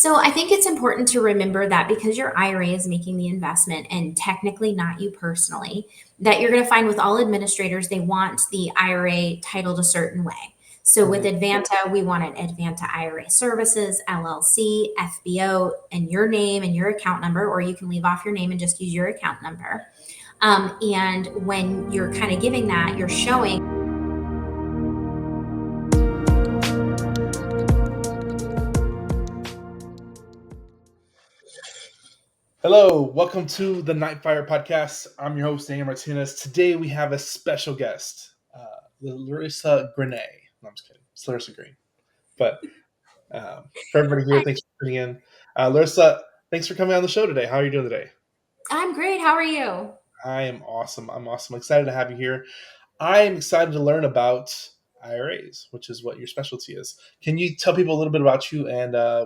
So I think it's important to remember that because your IRA is making the investment and technically not you personally, that you're going to find with all administrators, they want the IRA titled a certain way. So with Mhm. Advanta, we want it Advanta IRA Services, LLC, FBO, and your name and your account number, or you can leave off your name and just use your account number. And when you're kind of giving that, you're showing. Hello, welcome to the Night Fire Podcast. I'm your host, Daniel Martinez. Today we have a special guest, Larissa Green. No, I'm just kidding. It's Larissa Green. But for everybody here, thanks for tuning in. Larissa, thanks for coming on the show today. How are you doing today? I'm great. How are you? I am awesome. I'm awesome. Excited to have you here. I am excited to learn about IRAs, which is what your specialty is. Can you tell people a little bit about you and how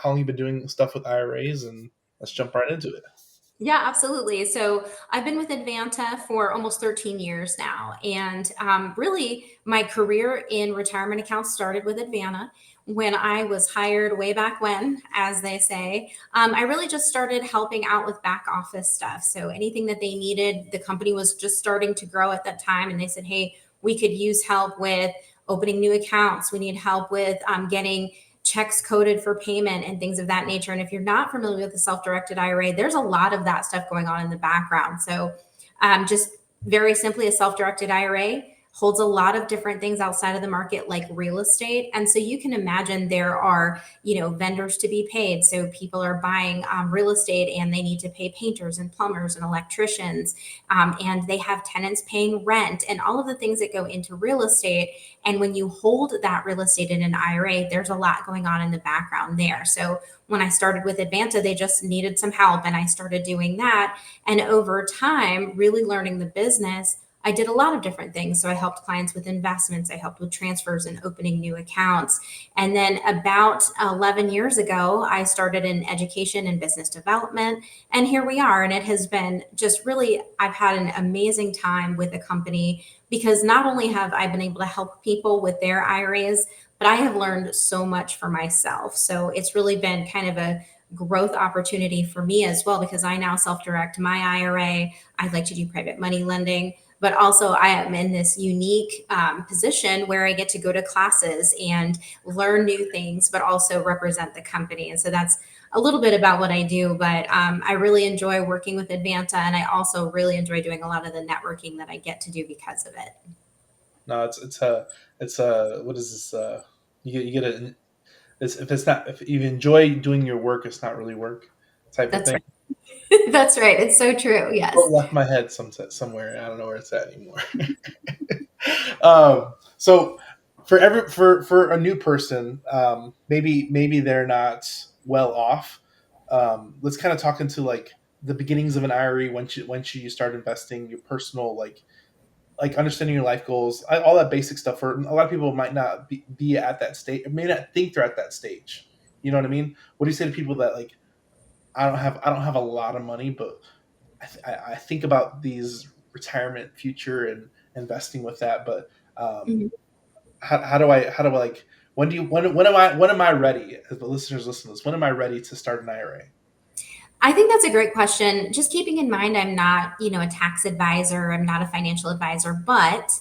long you've been doing stuff with IRAs? And let's jump right into it. Yeah, absolutely. So I've been with Advanta for almost 13 years now. And really, my career in retirement accounts started with Advanta when I was hired way back when, as they say. I really just started helping out with back office stuff. So anything that they needed, the company was just starting to grow at that time. And they said, hey, we could use help with opening new accounts. We need help with getting checks coded for payment and things of that nature. And if you're not familiar with the self-directed IRA, there's a lot of that stuff going on in the background. So just very simply, a self-directed IRA holds a lot of different things outside of the market like real estate. And so you can imagine there are, vendors to be paid. So people are buying real estate and they need to pay painters and plumbers and electricians. And they have tenants paying rent and all of the things that go into real estate. And when you hold that real estate in an IRA, there's a lot going on in the background there. So when I started with Advanta, they just needed some help and I started doing that. And over time, really learning the business, I did a lot of different things. So I helped clients with investments, I helped with transfers and opening new accounts. And then about 11 years ago, I started in education and business development. And here we are. And it has been just really, I've had an amazing time with the company because not only have I been able to help people with their IRAs, but I have learned so much for myself. So it's really been kind of a growth opportunity for me as well because I now self direct my IRA. I like to do private money lending, but also I am in this unique position where I get to go to classes and learn new things, but also represent the company. And so that's a little bit about what I do, but I really enjoy working with Advanta, and I also really enjoy doing a lot of the networking that I get to do because of it. No, it's what is this? You get a if you enjoy doing your work, it's not really work type of That's thing. right. That's right. It's so true. Yes. It left my head somewhere. I don't know where it's at anymore. So for a new person, maybe they're not well off. Let's kind of talk into like the beginnings of an IRA when you start investing, your personal like understanding your life goals, all that basic stuff. For a lot of people, might not be at that stage, may not think they're at that stage. You know what I mean? What do you say to people that like I don't have a lot of money, but I think about these retirement future and investing with that, but Mhm. how do I like when am I ready? As the listeners listen to this, when am I ready to start an IRA? I think that's a great question. Just keeping in mind, I'm not, a tax advisor, I'm not a financial advisor, but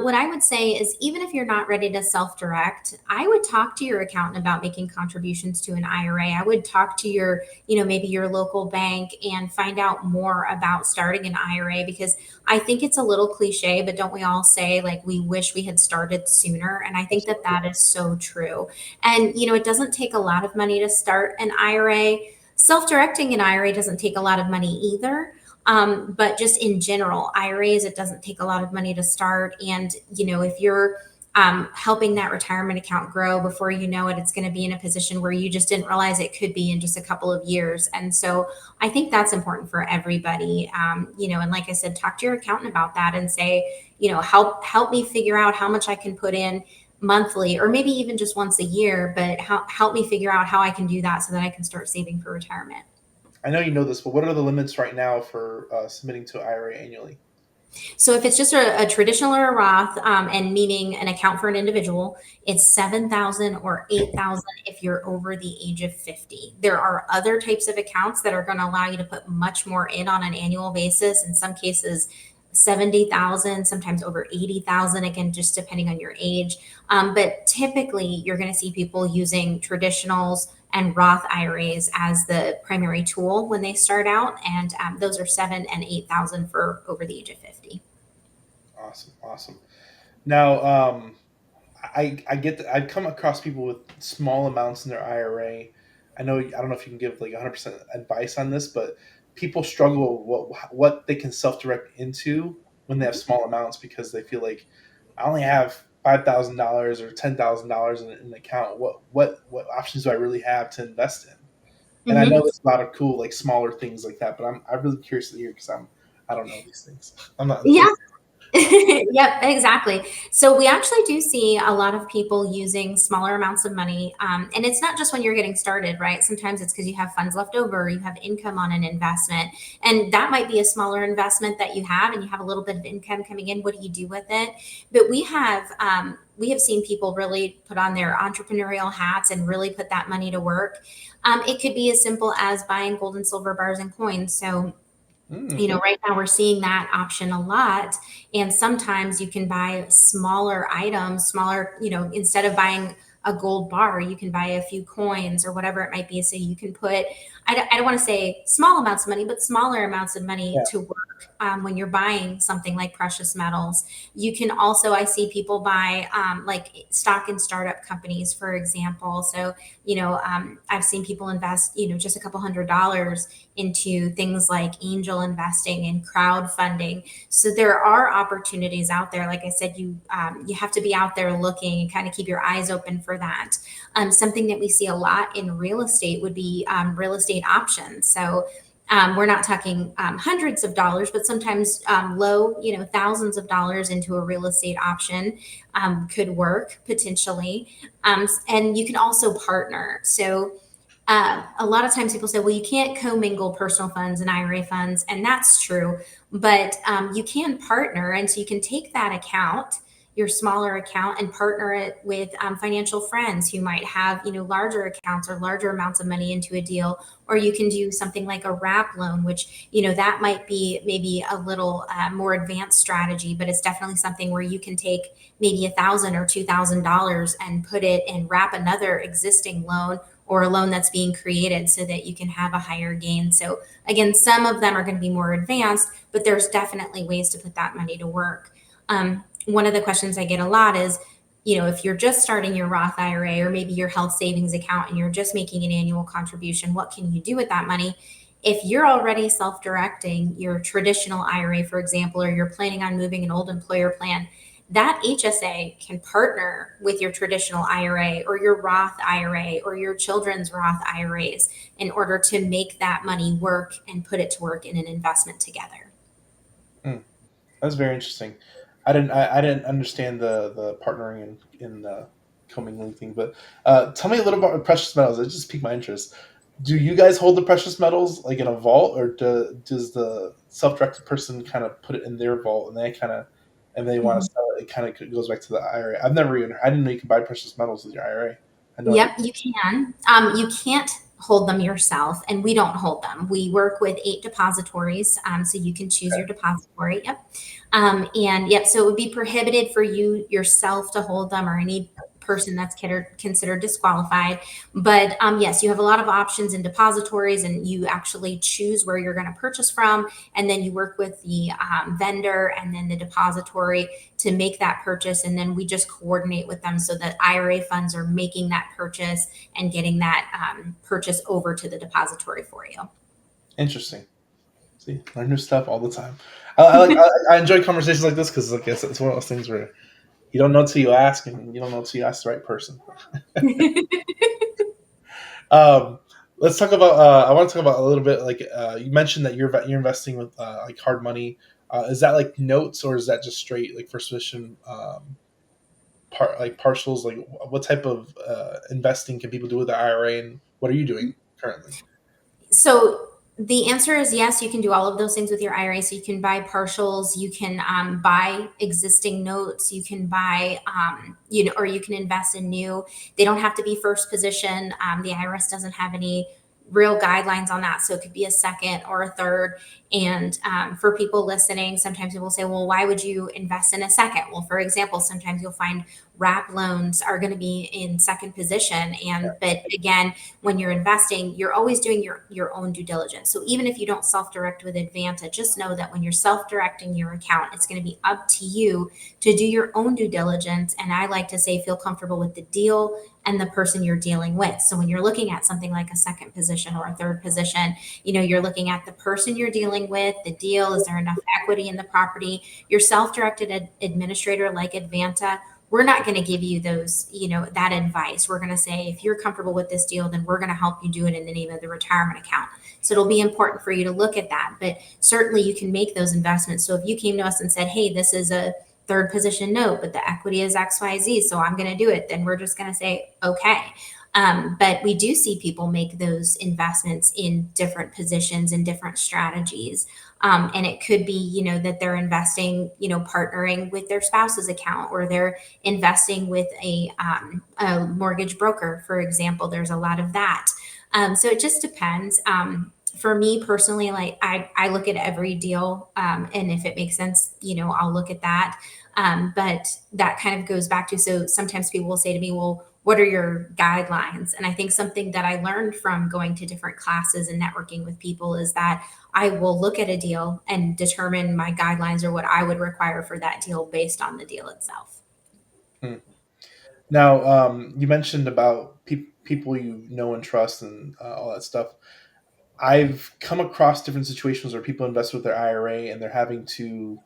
what I would say is even if you're not ready to self direct, I would talk to your accountant about making contributions to an IRA. I would talk to your, maybe your local bank and find out more about starting an IRA because I think it's a little cliche, but don't we all say like we wish we had started sooner? And I think that Absolutely. that is so true. And, it doesn't take a lot of money to start an IRA. Self-directing an IRA doesn't take a lot of money either. But just in general, IRAs, it doesn't take a lot of money to start. And, if you're helping that retirement account grow before you know it, it's going to be in a position where you just didn't realize it could be in just a couple of years. And so I think that's important for everybody. And like I said, talk to your accountant about that and say, help me figure out how much I can put in monthly or maybe even just once a year, but help me figure out how I can do that so that I can start saving for retirement. I know you know this, but what are the limits right now for submitting to IRA annually? So if it's just a traditional or a Roth, and meaning an account for an individual, it's 7,000 or 8,000 if you're over the age of 50. There are other types of accounts that are going to allow you to put much more in on an annual basis. In some cases, 70,000, sometimes over 80,000, again, just depending on your age. But typically, you're going to see people using traditionals and Roth IRAs as the primary tool when they start out, and those are 7 and 8,000 for over the age of 50. Awesome, awesome. Now, I get that I've come across people with small amounts in their IRA. I don't know if you can give like 100% advice on this, but people struggle with what they can self direct into when they have small amounts because they feel like I only have $5,000 or $10,000 in an account. What options do I really have to invest in? And I know Mhm. there's a lot of cool like smaller things like that, but I'm really curious to hear because I don't know these things. I'm not in the Yeah. business. Yep, exactly. So we actually do see a lot of people using smaller amounts of money. And it's not just when you're getting started, right? Sometimes it's because you have funds left over, or you have income on an investment. And that might be a smaller investment that you have, and you have a little bit of income coming in. What do you do with it? But we have seen people really put on their entrepreneurial hats and really put that money to work. It could be as simple as buying gold and silver bars and coins. So Mm, right now we're seeing that option a lot. And sometimes you can buy smaller items, smaller, instead of buying a gold bar, you can buy a few coins or whatever it might be. So you can put, I don't want to say small amounts of money, but smaller amounts of money yeah. to work when you're buying something like precious metals. You can also, I see people buy like stock and startup companies, for example. So, I've seen people invest, just a couple $100 into things like angel investing and crowdfunding. So there are opportunities out there. Like I said, you have to be out there looking and kind of keep your eyes open for that. Something that we see a lot in real estate would be real estate options. So we're not talking hundreds of dollars, but sometimes low, thousands of dollars into a real estate option could work potentially. And you can also partner. So a lot of times people say, well, you can't commingle personal funds and IRA funds, and that's true. But you can partner, and so you can take that account, your smaller account, and partner it with financial friends who might have, larger accounts or larger amounts of money into a deal. Or you can do something like a wrap loan, which that might be maybe a little more advanced strategy, but it's definitely something where you can take maybe $1,000 or $2,000 and put it and wrap another existing loan or a loan that's being created so that you can have a higher gain. So again, some of them are going to be more advanced, but there's definitely ways to put that money to work. One of the questions I get a lot is, if you're just starting your Roth IRA or maybe your health savings account and you're just making an annual contribution, what can you do with that money? If you're already self-directing your traditional IRA, for example, or you're planning on moving an old employer plan, that HSA can partner with your traditional IRA or your Roth IRA or your children's Roth IRAs in order to make that money work and put it to work in an investment together. Mm. That's very interesting. I didn't understand the partnering in the commingling thing, but tell me a little about precious metals. It just piqued my interest. Do you guys hold the precious metals like in a vault, or does the self-directed person kind of put it in their vault and they want to Mhm. sell it? It kind of goes back to the IRA. I didn't know you could buy precious metals with your IRA. I had no idea. Yep, you can. You can't hold them yourself, and we don't hold them. We work with 8 depositories, so you can choose your depository. Yep. And yep, so it would be prohibited for you yourself to hold them or any person that's considered disqualified. But yes, you have a lot of options in depositories, and you actually choose where you're going to purchase from, and then you work with the vendor and then the depository to make that purchase. And then we just coordinate with them so that IRA funds are making that purchase and getting that purchase over to the depository for you. Interesting. See, learn new stuff all the time. I enjoy conversations like this because like it's one of those things where you don't know until you ask, and you don't know until you ask the right person. Um, let's talk about. I want to talk about a little bit. Like you mentioned that you're investing with like hard money. Is that like notes, or is that just straight like first position like partials? Like what type of investing can people do with the IRA, and what are you doing currently? So The answer is yes, you can do all of those things with your IRA. So you can buy partials, you can buy existing notes, you can buy, or you can invest in new. They don't have to be first position. The IRS doesn't have any real guidelines on that. So it could be a second or a third. And for people listening, sometimes people say, well, why would you invest in a second? Well, for example, sometimes you'll find wrap loans are going to be in second position. But again, when you're investing, you're always doing your own due diligence. So even if you don't self-direct with Advanta, just know that when you're self-directing your account, it's going to be up to you to do your own due diligence. And I like to say, feel comfortable with the deal and the person you're dealing with. So when you're looking at something like a second position or a third position, you're looking at the person you're dealing with, the deal, is there enough equity in the property? Your self-directed administrator like Advanta, we're not going to give you those, that advice. We're going to say, if you're comfortable with this deal, then we're going to help you do it in the name of the retirement account. So it'll be important for you to look at that. But certainly you can make those investments. So if you came to us and said, hey, this is a third position note, but the equity is XYZ, so I'm going to do it, then we're just going to say, okay. But we do see people make those investments in different positions and different strategies. And it could be, that they're investing, partnering with their spouse's account, or they're investing with a mortgage broker, for example. There's a lot of that. So it just depends. For me personally, like I look at every deal, and if it makes sense, I'll look at that. But that kind of goes back to, so sometimes people will say to me, well, what are your guidelines? And I think something that I learned from going to different classes and networking with people is that I will look at a deal and determine my guidelines or what I would require for that deal based on the deal itself. Hmm. Now, you mentioned about people you know and trust and all that stuff. I've come across different situations where people invest with their IRA and they're having to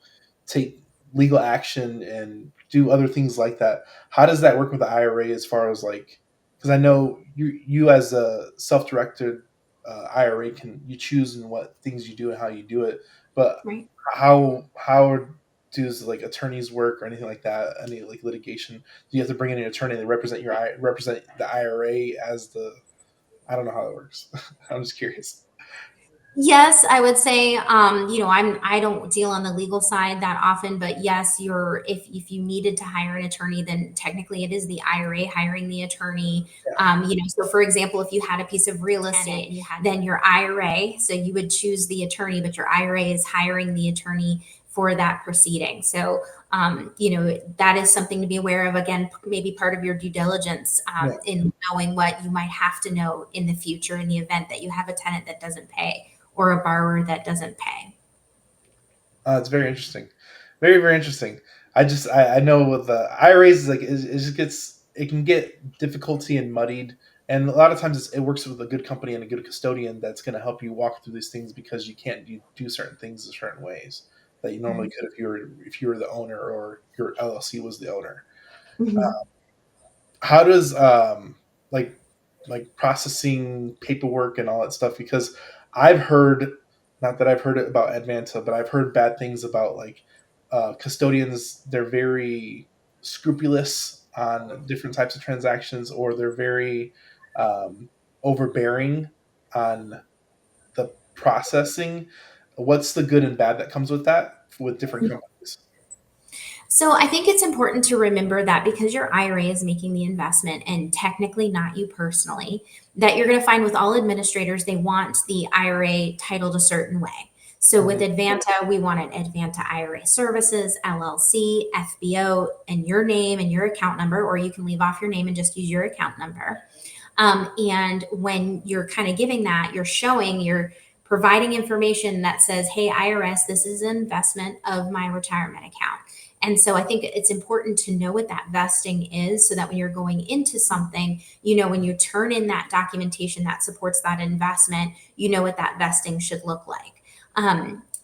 take legal action and do other things like that. How does that work with the IRA as far as like, because I know you as a self-directed IRA can you choose and what things you do and how you do it, but Right. how does like attorneys work or anything like that? Any like litigation? Do you have to bring in an attorney that represent the IRA as the? I don't know how it works. I'm just curious. Yes, I would say, I don't deal on the legal side that often, but yes, if you needed to hire an attorney, then technically it is the IRA hiring the attorney. So for example, if you had a piece of real estate, then your IRA, so you would choose the attorney, but your IRA is hiring the attorney for that proceeding. So, that is something to be aware of. Again, maybe part of your due diligence, Yeah. in knowing what you might have to know in the future in the event that you have a tenant that doesn't pay or a borrower that doesn't pay. It's very interesting, very very interesting. I know with the IRAs like it just gets it can get difficulty and muddied, and a lot of times it works with a good company and a good custodian that's going to help you walk through these things because you can't do certain things in certain ways that you normally Right. could if you were the owner or your LLC was the owner. Mhm. How does like processing paperwork and all that stuff, because I've heard, not that I've heard it about Advanta, but I've heard bad things about like custodians. They're very scrupulous on different types of transactions, or they're very um, overbearing on the processing. What's the good and bad that comes with that with different companies? So I think it's important to remember that because your IRA is making the investment and technically not you personally, that you're going to find with all administrators, they want the IRA titled a certain way. So with Mhm. Advanta, we want it Advanta IRA Services, LLC, FBO, and your name and your account number, or you can leave off your name and just use your account number. And when you're kind of giving that, you're providing information that says, hey, IRS, this is an investment of my retirement account. And so I think it's important to know what that vesting is so that when you're going into something, when you turn in that documentation that supports that investment, you know what that vesting should look like.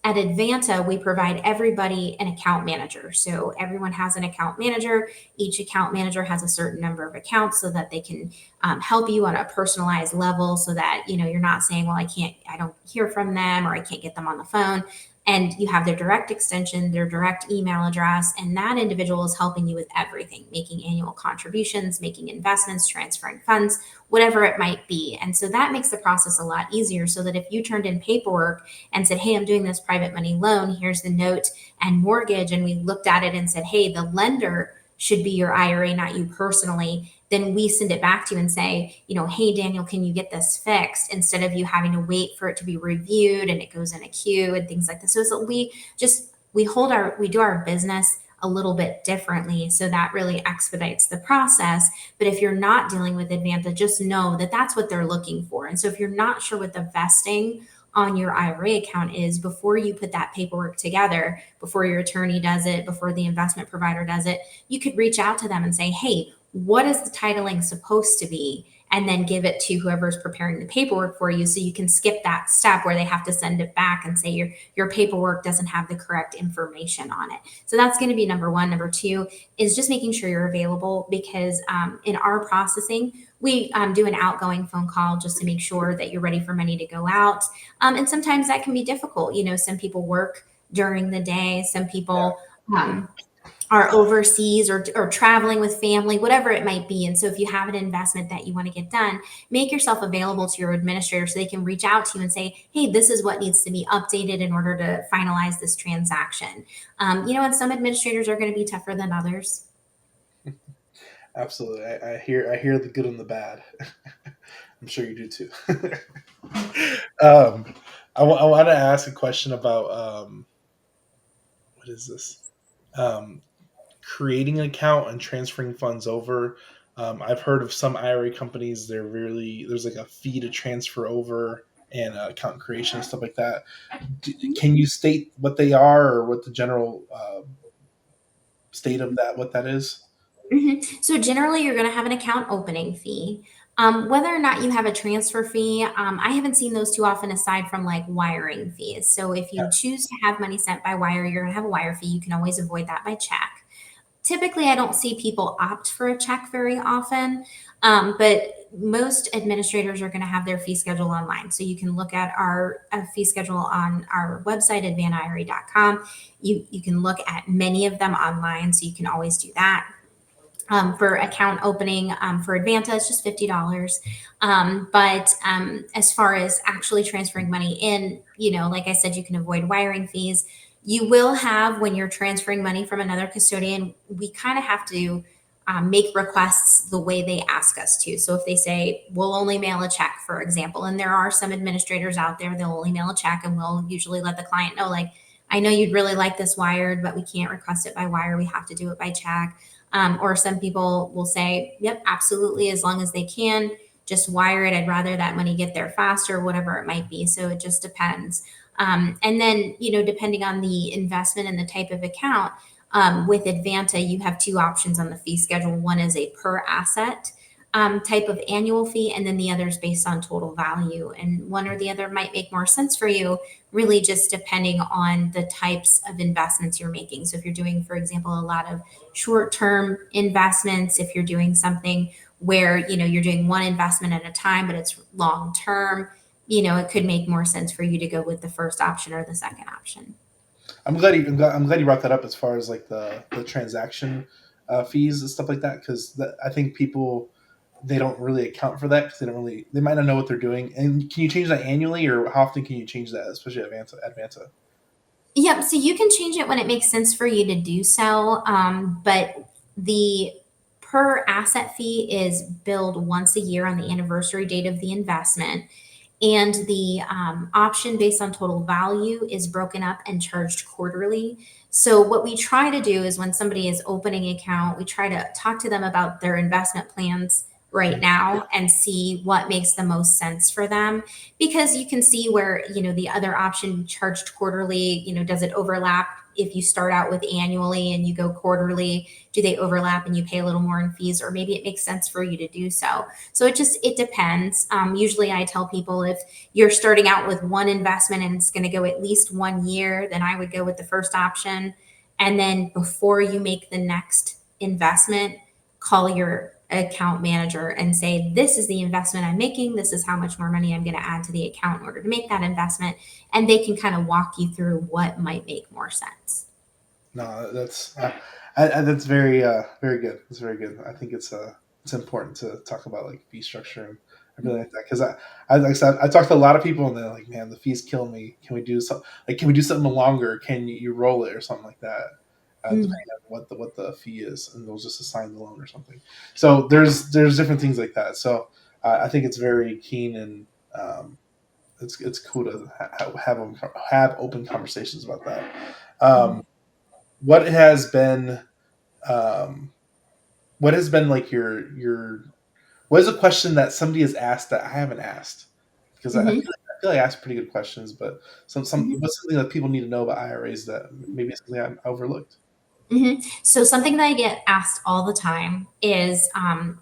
At Advanta, we provide everybody an account manager. So everyone has an account manager. Each account manager has a certain number of accounts so that they can help you on a personalized level so that, you're not saying, well, I don't hear from them or I can't get them on the phone. and you have their direct extension, their direct email address, and that individual is helping you with everything, making annual contributions, making investments, transferring funds, whatever it might be. And so that makes the process a lot easier, so that if you turned in paperwork and said, hey, I'm doing this private money loan, here's the note and mortgage, and we looked at it and said, hey, the lender should be your IRA, not you personally, then we send it back to you and say, hey, Daniel, can you get this fixed? Instead of you having to wait for it to be reviewed and it goes in a queue and things like this. So we do our business a little bit differently. So that really expedites the process. But if you're not dealing with Advanta, just know that that's what they're looking for. And so if you're not sure what the vesting on your IRA account is, before you put that paperwork together, before your attorney does it, before the investment provider does it, you could reach out to them and say, hey, what is the titling supposed to be? And then give it to whoever's preparing the paperwork for you, so you can skip that step where they have to send it back and say your paperwork doesn't have the correct information on it. So that's going to be number one. Number two is just making sure you're available, because in our processing, we do an outgoing phone call just to make sure that you're ready for money to go out. And sometimes that can be difficult. Some people work during the day, some people are overseas or traveling with family, whatever it might be. And so if you have an investment that you want to get done, make yourself available to your administrator so they can reach out to you and say, hey, this is what needs to be updated in order to finalize this transaction. And some administrators are going to be tougher than others. Absolutely. I hear the good and the bad. I'm sure you do too. I want to ask a question about what is this? Creating an account and transferring funds over. I've heard of some IRA companies, there's like a fee to transfer over, and account creation and stuff like that. Can you state what they are, or what the general state of that, what that is? So generally, you're going to have an account opening fee. Whether or not you have a transfer fee, I haven't seen those too often, aside from like wiring fees. So if you choose to have money sent by wire, you're going to have a wire fee. You can always avoid that by check. Typically, I don't see people opt for a check very often, but most administrators are going to have their fee schedule online. So you can look at our fee schedule on our website, advantaira.com. You can look at many of them online, so you can always do that. For account opening for Advanta, it's just $50. But as far as actually transferring money in, like I said, you can avoid wiring fees. You will have, when you're transferring money from another custodian, we kind of have to make requests the way they ask us to. So if they say, we'll only mail a check, for example, and there are some administrators out there, they'll only mail a check, and we'll usually let the client know, like, I know you'd really like this wired, but we can't request it by wire. We have to do it by check. Or some people will say, yep, absolutely, as long as they can, just wire it. I'd rather that money get there faster, whatever it might be. So it just depends. And then, depending on the investment and the type of account, with Advanta, you have two options on the fee schedule. One is a per asset type of annual fee, and then the other is based on total value. And one or the other might make more sense for you, really just depending on the types of investments you're making. So if you're doing, for example, a lot of short-term investments, if you're doing something where, you're doing one investment at a time, but it's long-term, it could make more sense for you to go with the first option or the second option. I'm glad you brought that up, as far as like the transaction fees and stuff like that, because I think people, they don't really account for that, because they might not know what they're doing. And can you change that annually, or how often can you change that, especially at Advanta? Yep. So you can change it when it makes sense for you to do so. But the per asset fee is billed once a year on the anniversary date of the investment. And the option based on total value is broken up and charged quarterly. So what we try to do is, when somebody is opening an account, we try to talk to them about their investment plans right now and see what makes the most sense for them, because you can see where, the other option charged quarterly, does it overlap? If you start out with annually and you go quarterly, do they overlap and you pay a little more in fees? Or maybe it makes sense for you to do so. So it depends. Usually I tell people, if you're starting out with one investment and it's going to go at least 1 year, then I would go with the first option. And then before you make the next investment, call your account manager and say, this is the investment I'm making. This is how much more money I'm going to add to the account in order to make that investment. And they can kind of walk you through what might make more sense. No, that's very good. It's very good. I think it's important to talk about like fee structure and everything like that because like I said, I talked to a lot of people and they're like, man, the fees kill me. Can we do something like can we do something longer? Can you roll it or something like that? Depending on what the fee is, and they'll just assign the loan or something. So there's different things like that. So I think it's very keen and it's cool to have open conversations about that. Um, what has been um, what has been like your what is a question that somebody has asked that I haven't asked? Because Mm-hmm. I feel like I asked pretty good questions, but some Mm-hmm. what's something that people need to know about IRAs that maybe something I overlooked? So something that I get asked all the time is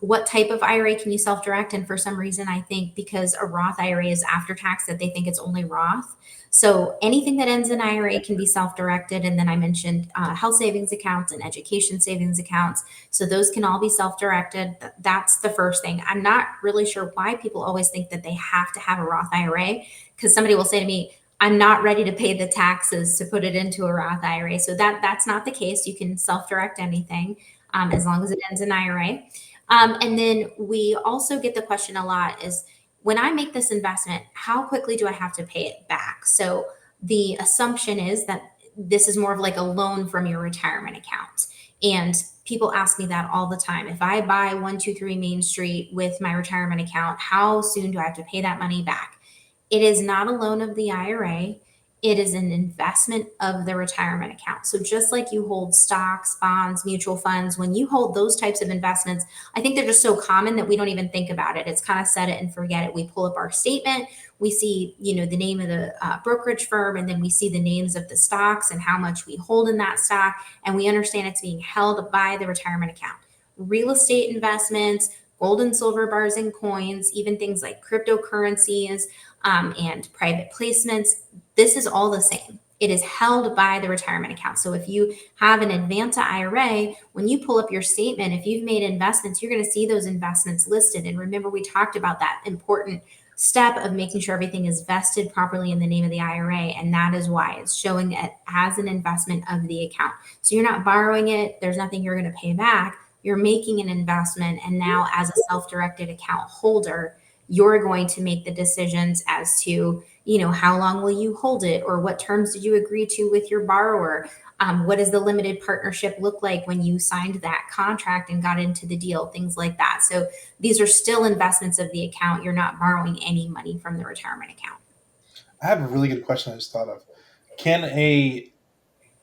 what type of IRA can you self-direct? And for some reason, I think because a Roth IRA is after tax, that they think it's only Roth. So anything that ends in IRA can be self-directed. And then I mentioned health savings accounts and education savings accounts. So those can all be self-directed. That's the first thing. I'm not really sure why people always think that they have to have a Roth IRA because somebody will say to me, I'm not ready to pay the taxes to put it into a Roth IRA. So that's not the case. You can self-direct anything as long as it ends in IRA. And then we also get the question a lot is when I make this investment, how quickly do I have to pay it back? So the assumption is that this is more of like a loan from your retirement account. And people ask me that all the time. If I buy 123 Main Street with my retirement account, how soon do I have to pay that money back? It is not a loan of the IRA. It is an investment of the retirement account. So just like you hold stocks, bonds, mutual funds, when you hold those types of investments, I think they're just so common that we don't even think about it. It's kind of set it and forget it. We pull up our statement, we see, the name of the brokerage firm, and then we see the names of the stocks and how much we hold in that stock, and we understand it's being held by the retirement account. Real estate investments, gold and silver bars and coins, even things like cryptocurrencies, and private placements. This is all the same. It is held by the retirement account. So if you have an Advanta IRA, when you pull up your statement, if you've made investments, you're going to see those investments listed. And remember, we talked about that important step of making sure everything is vested properly in the name of the IRA. And that is why it's showing it as an investment of the account. So you're not borrowing it. There's nothing you're going to pay back. You're making an investment. And now, as a self directed account holder, you're going to make the decisions as to how long will you hold it, or what terms did you agree to with your borrower. What does the limited partnership look like when you signed that contract and got into the deal, things like that. So these are still investments of the account. You're not borrowing any money from the retirement account. I have a really good question I just thought of. Can a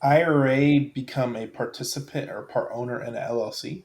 IRA become a participant or part owner in an LLC?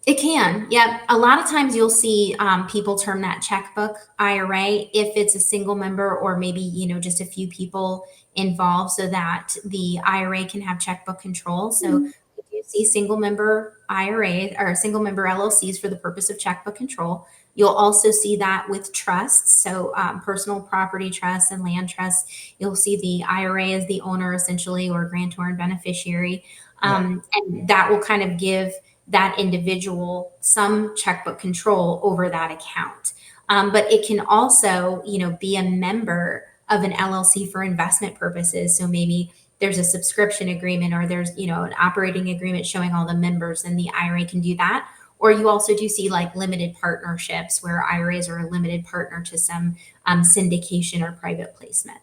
It can. Yeah. A lot of times you'll see people term that checkbook IRA if it's a single member or maybe, just a few people involved so that the IRA can have checkbook control. So if you see single member IRA or single member LLCs for the purpose of checkbook control, you'll also see that with trusts. So personal property trusts and land trusts, you'll see the IRA as the owner essentially or grantor and beneficiary. Yeah. And that will kind of give that individual some checkbook control over that account. But it can also, be a member of an LLC for investment purposes. So maybe there's a subscription agreement or there's, an operating agreement showing all the members, and the IRA can do that. Or you also do see like limited partnerships where IRAs are a limited partner to some syndication or private placement.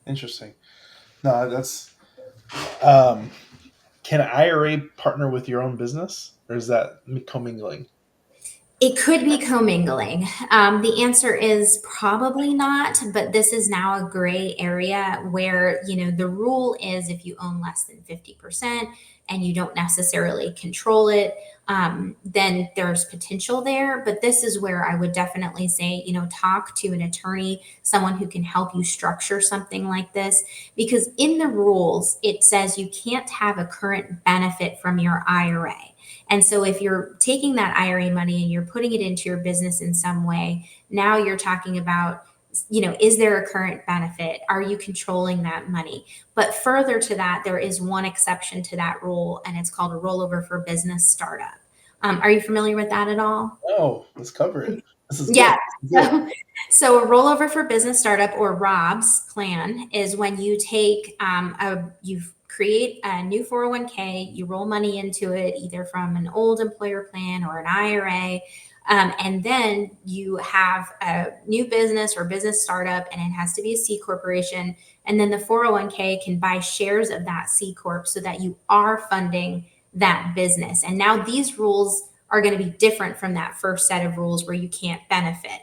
Interesting. No, that's um, can an IRA partner with your own business, or is that commingling? It could be commingling. The answer is probably not, but this is now a gray area where, the rule is if you own less than 50% and you don't necessarily control it, then there's potential there. But this is where I would definitely say, talk to an attorney, someone who can help you structure something like this. Because in the rules, it says you can't have a current benefit from your IRA. And so if you're taking that IRA money and you're putting it into your business in some way, now you're talking about, is there a current benefit? Are you controlling that money? But further to that, there is one exception to that rule, and it's called a rollover for business startup. Are you familiar with that at all? Oh, let's cover it. This is good. Yeah. Good. So a rollover for business startup, or ROBS plan, is when you take you create a new 401k, you roll money into it either from an old employer plan or an IRA, and then you have a new business or business startup, and it has to be a C corporation. And then the 401k can buy shares of that C corp so that you are funding that business. And now these rules are going to be different from that first set of rules where you can't benefit.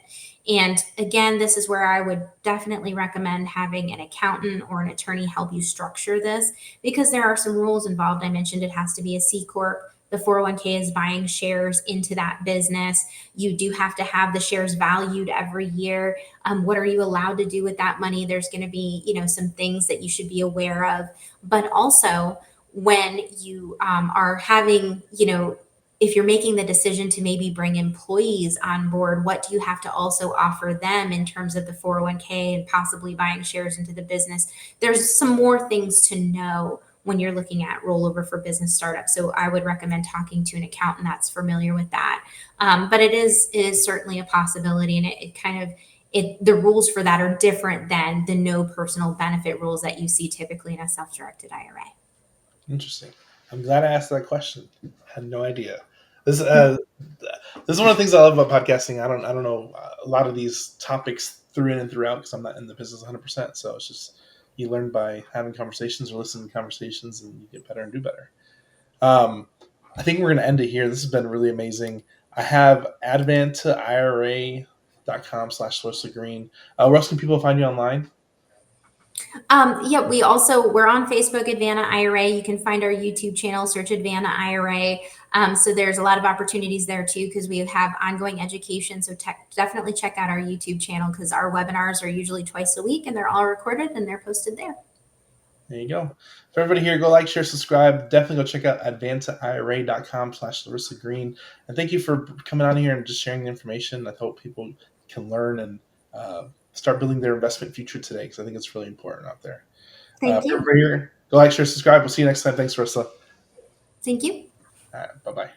And again, this is where I would definitely recommend having an accountant or an attorney help you structure this, because there are some rules involved. I mentioned it has to be a C Corp. The 401k is buying shares into that business. You do have to have the shares valued every year. What are you allowed to do with that money? There's going to be, some things that you should be aware of. But also, when you are having, if you're making the decision to maybe bring employees on board, what do you have to also offer them in terms of the 401k and possibly buying shares into the business? There's some more things to know when you're looking at rollover for business startups. So I would recommend talking to an accountant that's familiar with that. But it is certainly a possibility, and it kind of the rules for that are different than the no personal benefit rules that you see typically in a self-directed IRA. Interesting. I'm glad I asked that question. I had no idea. This is one of the things I love about podcasting. I don't know a lot of these topics through in and throughout because I'm not in the business 100%. So it's just you learn by having conversations or listening to conversations, and you get better and do better. Um, I think we're going to end it here. This has been really amazing. I have advantaira.com/Lissa Green. Where else can people find you online? Yeah, we're on Facebook, Advanta IRA. You can find our YouTube channel, search Advanta IRA. So there's a lot of opportunities there too, because we have ongoing education. So definitely check out our YouTube channel, because our webinars are usually twice a week and they're all recorded and they're posted there. There you go. For everybody here, go like, share, subscribe. Definitely go check out advantaira.com/Larissa Green. And thank you for coming on here and just sharing the information. I hope people can learn and start building their investment future today, because I think it's really important out there. Thank For you. everybody here, go like, share, subscribe. We'll see you next time. Thanks, Larissa. Thank you. All right, bye-bye.